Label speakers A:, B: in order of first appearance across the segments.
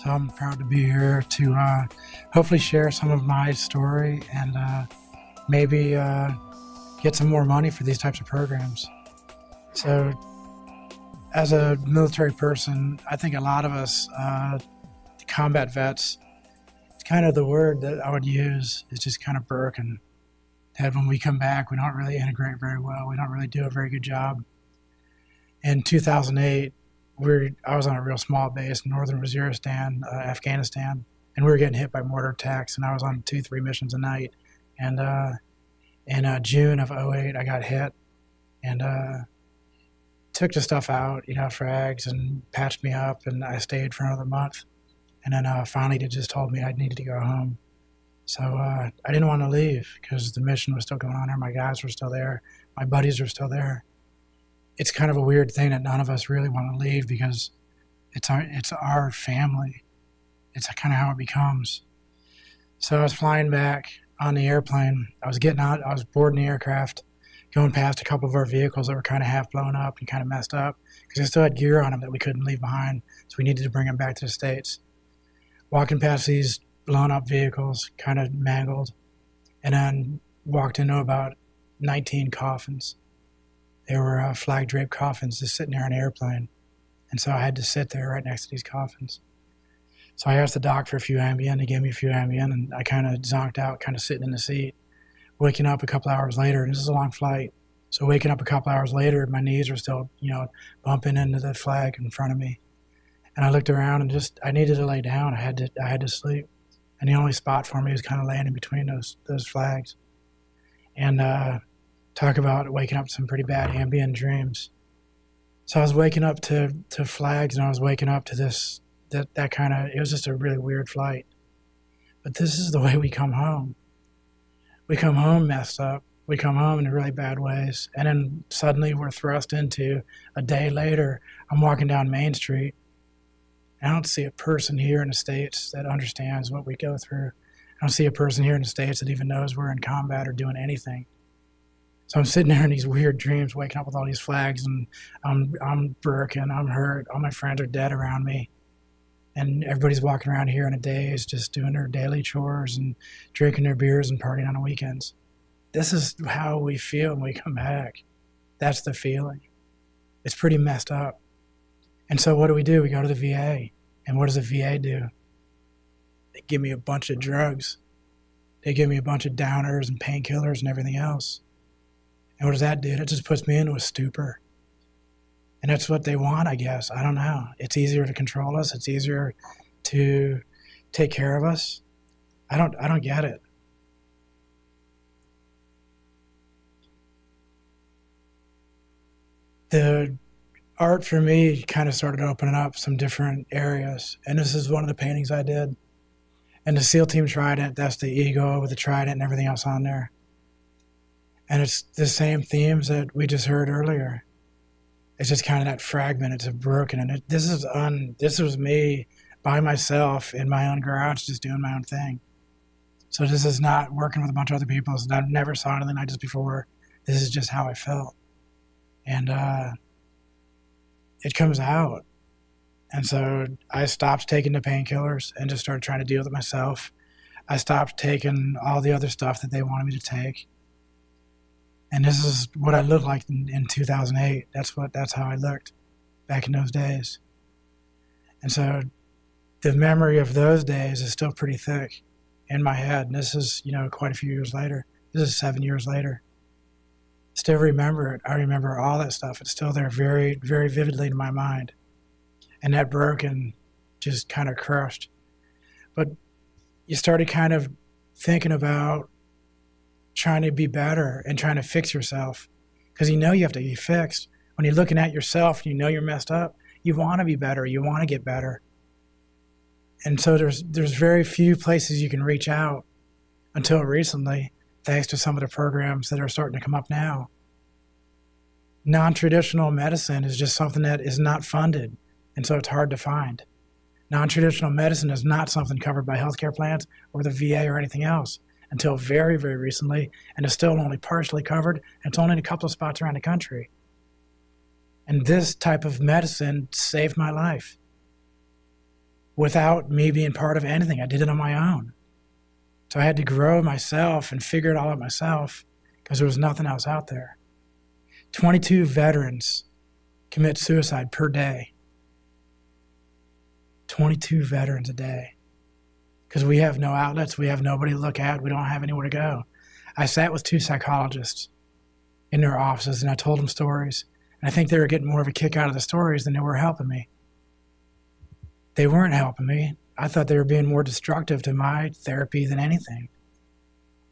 A: So I'm proud to be here to hopefully share some of my story and maybe get some more money for these types of programs. So as a military person, I think a lot of us, combat vets, it's kind of the word that I would use is just kind of broken. That when we come back, we don't really integrate very well. We don't really do a very good job. In 2008, I was on a real small base in northern Waziristan, Afghanistan, and we were getting hit by mortar attacks, and I was on 2-3 missions a night. And in June of 2008, I got hit and took the stuff out, frags, and patched me up, and I stayed for another month. And then finally they just told me I needed to go home. So I didn't want to leave because the mission was still going on there. My guys were still there. My buddies were still there. It's kind of a weird thing that none of us really want to leave because it's our family. It's kind of how it becomes. So I was flying back on the airplane. I was getting out. I was boarding the aircraft, going past a couple of our vehicles that were kind of half blown up and kind of messed up because they still had gear on them that we couldn't leave behind. So we needed to bring them back to the States. Walking past these blown up vehicles, kind of mangled, and then walked into about 19 coffins. They were flag draped coffins just sitting there on an airplane. And so I had to sit there right next to these coffins. So I asked the doc for a few Ambien. He gave me a few Ambien, and I kind of zonked out, kind of sitting in the seat. Waking up a couple hours later, and this is a long flight. So waking up a couple hours later, my knees were still, bumping into the flag in front of me. And I looked around and I needed to lay down. I had to sleep. And the only spot for me was kind of laying in between those flags. And talk about waking up to some pretty bad Ambien dreams. So I was waking up to flags, and I was waking up to that kind of, it was just a really weird flight. But this is the way we come home. We come home messed up. We come home in really bad ways. And then suddenly we're thrust into, a day later, I'm walking down Main Street. I don't see a person here in the States that understands what we go through. I don't see a person here in the States that even knows we're in combat or doing anything. So I'm sitting there in these weird dreams, waking up with all these flags, and I'm broken, I'm hurt, all my friends are dead around me. And everybody's walking around here in a daze, just doing their daily chores and drinking their beers and partying on the weekends. This is how we feel when we come back. That's the feeling. It's pretty messed up. And so what do? We go to the VA. And what does the VA do? They give me a bunch of drugs. They give me a bunch of downers and painkillers and everything else. And what does that do? It just puts me into a stupor. And that's what they want, I guess. I don't know. It's easier to control us. It's easier to take care of us. I don't get it. The art for me kind of started opening up some different areas. And this is one of the paintings I did. And the SEAL team Trident, that's the ego with the trident and everything else on there. And it's the same themes that we just heard earlier. It's just kind of that fragment. It's broken. And this was me by myself in my own garage just doing my own thing. So this is not working with a bunch of other people. I never saw anything like this before. This is just how I felt. And it comes out. And so I stopped taking the painkillers and just started trying to deal with it myself. I stopped taking all the other stuff that they wanted me to take. And this is what I looked like in 2008. That's how I looked back in those days. And so the memory of those days is still pretty thick in my head. And this is, quite a few years later. This is 7 years later. Still remember it. I remember all that stuff. It's still there very, very vividly in my mind. And that broken just kind of crushed. But you started kind of thinking about trying to be better and trying to fix yourself. Because you have to be fixed. When you're looking at yourself and you're messed up, you want to be better. You want to get better. And so there's very few places you can reach out until recently, thanks to some of the programs that are starting to come up now. Non-traditional medicine is just something that is not funded, and so it's hard to find. Non-traditional medicine is not something covered by healthcare plans or the VA or anything else until very, very recently, and is still only partially covered, and it's only in a couple of spots around the country. And this type of medicine saved my life. without me being part of anything. I did it on my own. So I had to grow myself and figure it all out myself because there was nothing else out there. 22 veterans commit suicide per day. 22 veterans a day. Because we have no outlets, we have nobody to look at, we don't have anywhere to go. I sat with 2 psychologists in their offices and I told them stories. And I think they were getting more of a kick out of the stories than they were helping me. They weren't helping me. I thought they were being more destructive to my therapy than anything.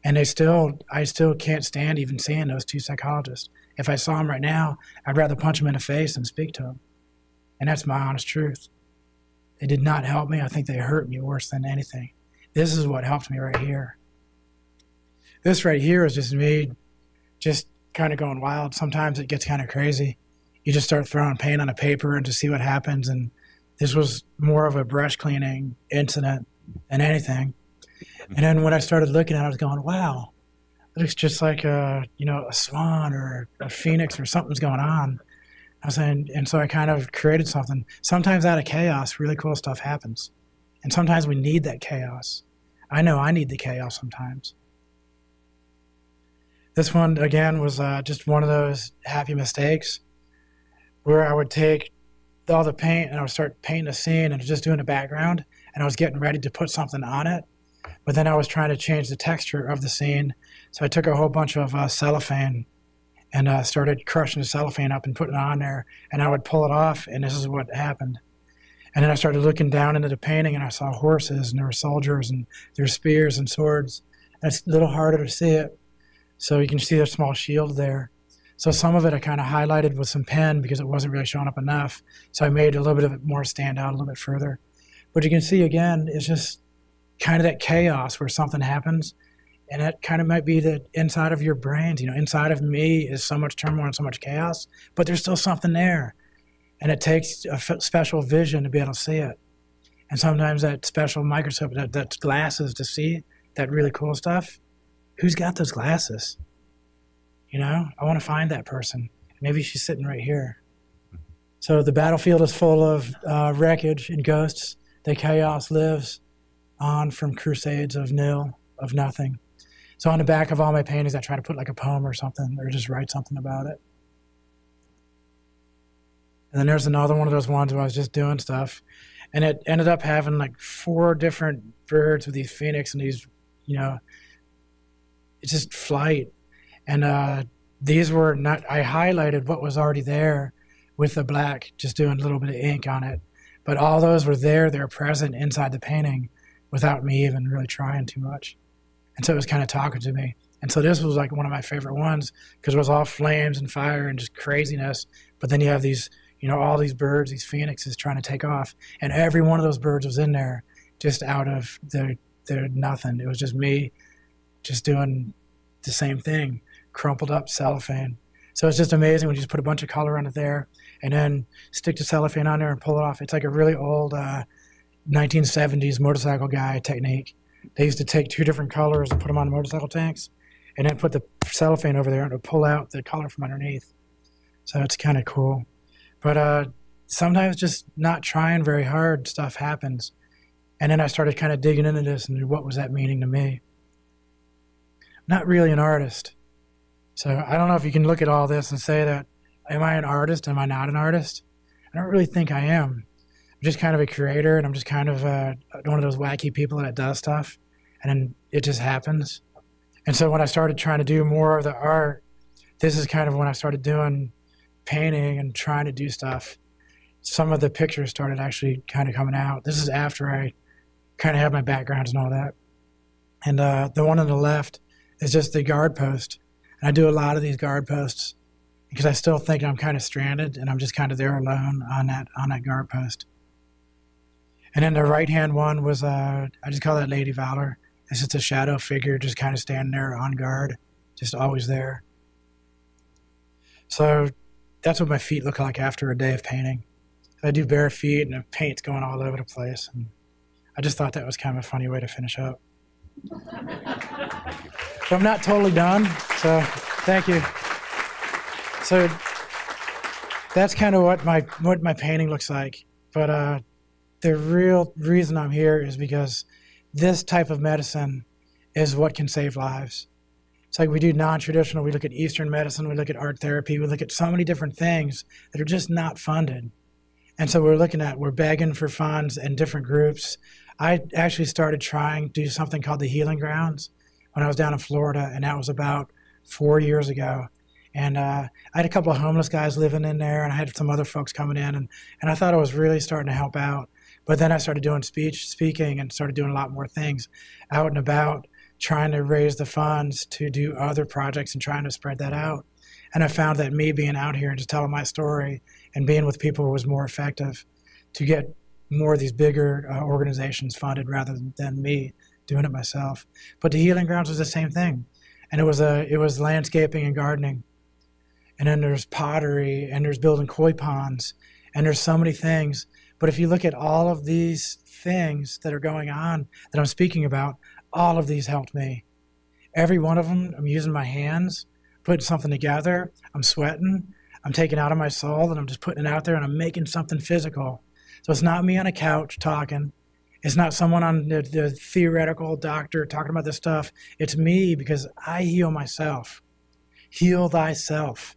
A: And I still can't stand even seeing those 2 psychologists. If I saw them right now, I'd rather punch them in the face than speak to them. And that's my honest truth. They did not help me. I think they hurt me worse than anything. This is what helped me right here. This right here is just me just kind of going wild. Sometimes it gets kind of crazy. You just start throwing paint on a paper and just see what happens. And this was more of a brush cleaning incident than anything. And then when I started looking at it, I was going, wow, it looks just like a swan or a phoenix or something's going on. I was saying, and so I kind of created something. Sometimes out of chaos, really cool stuff happens. And sometimes we need that chaos. I know I need the chaos sometimes. This one, again, was just one of those happy mistakes where I would take all the paint and I would start painting a scene and just doing a background, and I was getting ready to put something on it. But then I was trying to change the texture of the scene. So I took a whole bunch of cellophane and started crushing the cellophane up and putting it on there. And I would pull it off, and this is what happened. And then I started looking down into the painting, and I saw horses, and there were soldiers, and there were spears and swords. And it's a little harder to see it. So you can see a small shield there. So some of it I kind of highlighted with some pen because it wasn't really showing up enough. So I made a little bit of it more stand out a little bit further. But you can see, again, it's just kind of that chaos where something happens. And that kind of might be the inside of your brains. Inside of me is so much turmoil and so much chaos, but there's still something there. And it takes a special vision to be able to see it. And sometimes that special microscope, that glasses to see that really cool stuff, who's got those glasses? I want to find that person. Maybe she's sitting right here. So the battlefield is full of wreckage and ghosts. The chaos lives on from crusades of nil, of nothing. So on the back of all my paintings, I try to put like a poem or something, or just write something about it. And then there's another one of those ones where I was just doing stuff, and it ended up having like 4 different birds with these phoenix and these, it's just flight. And these were not, I highlighted what was already there with the black, just doing a little bit of ink on it. But all those were there, they're present inside the painting without me even really trying too much. And so it was kind of talking to me. And so this was like one of my favorite ones because it was all flames and fire and just craziness. But then you have these, all these birds, these phoenixes trying to take off. And every one of those birds was in there just out of their nothing. It was just me just doing the same thing, crumpled up cellophane. So it's just amazing when you just put a bunch of color on it there and then stick the cellophane on there and pull it off. It's like a really old 1970s motorcycle guy technique. They used to take 2 different colors and put them on motorcycle tanks and then put the cellophane over there and it would pull out the color from underneath. So it's kind of cool. But sometimes just not trying very hard, stuff happens. And then I started kind of digging into this and what was that meaning to me. I'm not really an artist. So I don't know if you can look at all this and say that, am I an artist? Am I not an artist? I don't really think I am. I'm just kind of a creator, and I'm just kind of one of those wacky people that does stuff, and then it just happens. And so when I started trying to do more of the art, this is kind of when I started doing painting and trying to do stuff. Some of the pictures started actually kind of coming out. This is after I kind of had my backgrounds and all that. And the one on the left is just the guard post. And I do a lot of these guard posts because I still think I'm kind of stranded and I'm just kind of there alone on that guard post. And then the right-hand one was, I just call that Lady Valor. It's just a shadow figure just kind of standing there on guard, just always there. So that's what my feet look like after a day of painting. I do bare feet and the paint's going all over the place. And I just thought that was kind of a funny way to finish up. But I'm not totally done, so thank you. So that's kind of what my painting looks like. But the real reason I'm here is because this type of medicine is what can save lives. It's like we do non-traditional, we look at Eastern medicine, we look at art therapy, we look at so many different things that are just not funded. And so we're begging for funds and different groups. I actually started trying to do something called the Healing Grounds when I was down in Florida, and that was about 4 years ago. And I had a couple of homeless guys living in there, and I had some other folks coming in, and I thought I was really starting to help out. But then I started doing speaking and started doing a lot more things out and about, trying to raise the funds to do other projects and trying to spread that out. And I found that me being out here and just telling my story and being with people was more effective to get more of these bigger organizations funded rather than me doing it myself. But the Healing Grounds was the same thing. And it was landscaping and gardening. And then there's pottery, and there's building koi ponds, and there's so many things. But if you look at all of these things that are going on that I'm speaking about, all of these helped me. Every one of them, I'm using my hands, putting something together, I'm sweating, I'm taking out of my soul, and I'm just putting it out there, and I'm making something physical. So it's not me on a couch talking. It's not someone on the theoretical doctor talking about this stuff. It's me, because I heal myself. Heal thyself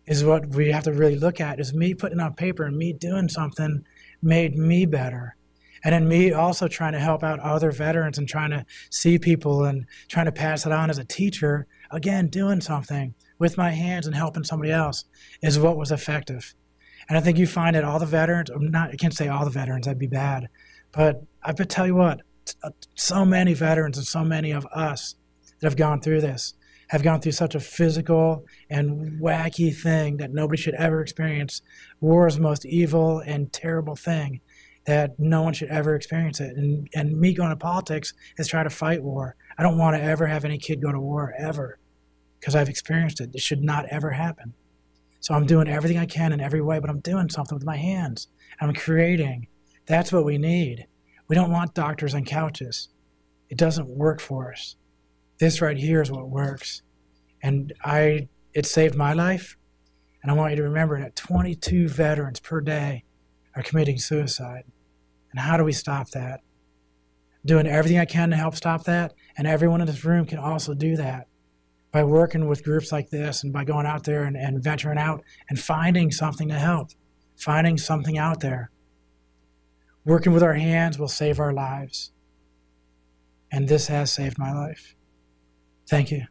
A: is what we have to really look at, is me putting on paper and me doing something made me better. And then me also trying to help out other veterans and trying to see people and trying to pass it on as a teacher, again, doing something with my hands and helping somebody else is what was effective. And I think you find that all the veterans, I can't say all the veterans, that'd be bad, but I could tell you what, so many veterans and so many of us that have gone through this have gone through such a physical and wacky thing that nobody should ever experience. War is the most evil and terrible thing that no one should ever experience it. And me going to politics is try to fight war. I don't want to ever have any kid go to war, ever, because I've experienced it. It should not ever happen. So I'm doing everything I can in every way, but I'm doing something with my hands. I'm creating. That's what we need. We don't want doctors on couches. It doesn't work for us. This right here is what works. And it saved my life. And I want you to remember that 22 veterans per day are committing suicide. And how do we stop that? Doing everything I can to help stop that. And everyone in this room can also do that by working with groups like this and by going out there and venturing out and finding something to help, finding something out there. Working with our hands will save our lives. And this has saved my life. Thank you.